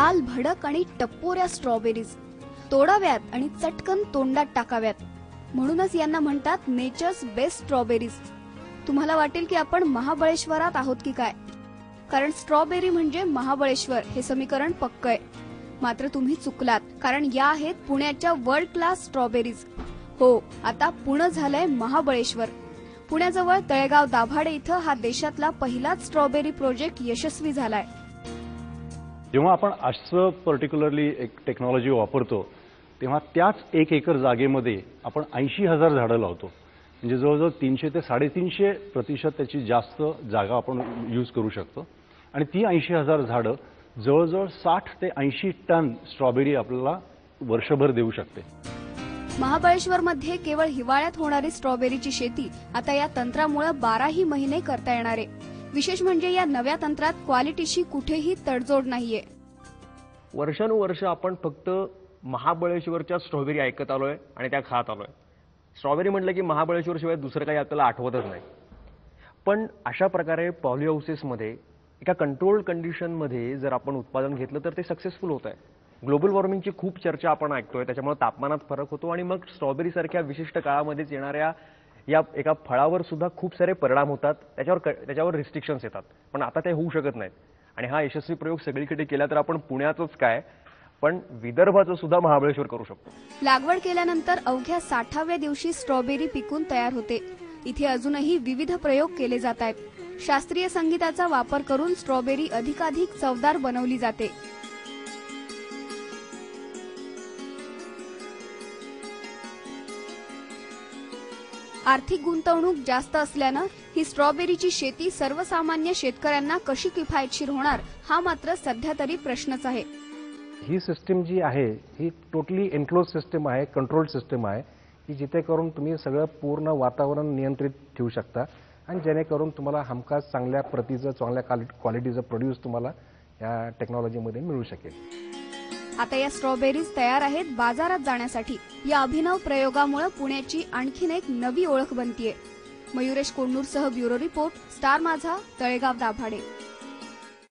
लाल भडक आणि टप्पोऱ्या स्ट्रॉबेरीज तोडाव्यात आणि चटकन तोंडात टाकाव्यात, म्हणूनच यांना म्हणतात नेचर्स बेस्ट स्ट्रॉबेरीज। तुम्हाला वाटेल की आपण महाबळेश्वरात आहोत की काय, कारण स्ट्रॉबेरी म्हणजे महाबळेश्वर हे समीकरण पक्क आहे। मात्र तुम्ही चुकलात, कारण या आहेत पुण्याच्या वर्ल्ड क्लास स्ट्रॉबेरीज। हो, आता पुणे झालंय महाबळेश्वर। पुण्याजवळ तळेगाव दाभाडे इथं हा देशातला पहिलाच स्ट्रॉबेरी प्रोजेक्ट यशस्वी झालाय। जेव्हा आपण असं पर्टिक्युलरली एक टेक्नॉलॉजी वापरतो तेव्हा त्याच 1 एकर जागेमध्ये आपण 80,000 झाडं लावतो, म्हणजे जवळजवळ 300 ते 350% त्याची जास्त जागा आपण यूज करू शकतो। आणि ती 80,000 झाडं जवळजवळ 60 ते 80 टन स्ट्रॉबेरी आपल्याला वर्षभर देऊ शकते। महाबळेश्वरमध्ये केवळ हिवाळ्यात होणारी स्ट्रॉबेरीची शेती आता या तंत्रामुळे 12ही महिने करता येणार आहे। विशेष म्हणजे या नव्या तंत्रात क्वालिटीशी कुठेही तडजोड नाहीये। वर्षानुवर्ष आपण फक्त महाबळेश्वरच्या स्ट्रॉबेरी ऐकत आलोय आणि त्या खात आलोय। स्ट्रॉबेरी म्हटलं की महाबळेश्वर शिवाय दुसरं काही आपल्याला आठवतच नाही। पण अशा प्रकारे पॉलीहाऊसेसमध्ये एका कंट्रोल्ड कंडिशनमध्ये जर आपण उत्पादन घेतलं तर ते सक्सेसफुल होत आहे। ग्लोबल वॉर्मिंगची खूप चर्चा आपण ऐकतोय, त्याच्यामुळे तापमानात फरक होतो आणि मग स्ट्रॉबेरी सारख्या विशिष्ट काळामध्येच येणाऱ्या या एका फळावर सुद्धा खूप सारे परिणाम होतात, त्याच्यावर रिस्ट्रिक्शन्स येतात। पण आता ते होऊ शकत नाहीत आणि हा यशस्वी प्रयोग सगळीकडे केला तर आपण पुण्याचंच काय पण विदर्भाचं सुद्धा महाबळेश्वर करू शकतो। लागवड केल्यानंतर अवघ्या 60व्या दिवशी स्ट्रॉबेरी पिकून तयार होते। इथे अजूनही विविध प्रयोग केले जात आहेत। शास्त्रीय संगीताचा वापर करून स्ट्रॉबेरी अधिकाधिक चवदार बनवली जाते। आर्थिक गुंतवणूक जास्त असल्यानं ही स्ट्रॉबेरीची शेती सर्वसामान्य शेतकऱ्यांना कशी किफायतशीर होणार हा मात्र सध्या तरी प्रश्नच आहे। ही सिस्टीम जी आहे ही टोटली एन्क्लोज सिस्टीम आहे, कंट्रोल्ड सिस्टीम आहे, की जिथे करून तुम्ही सगळं पूर्ण वातावरण नियंत्रित ठेवू शकता आणि जेणेकरून तुम्हाला हमखास चांगल्या प्रतीचं चांगल्या क्वालिटीचं प्रोड्यूस तुम्हाला या टेक्नॉलॉजीमध्ये मिळू शकेल। आता या स्ट्रॉबेरीज तयार आहेत बाजारात जाण्यासाठी। या अभिनव प्रयोगामुळे पुण्याची आणखीन एक नवी ओळख बनतीये। मयुरेश कोंडूरसह ब्युरो रिपोर्ट, स्टार माझा, तळेगाव दाभाडे।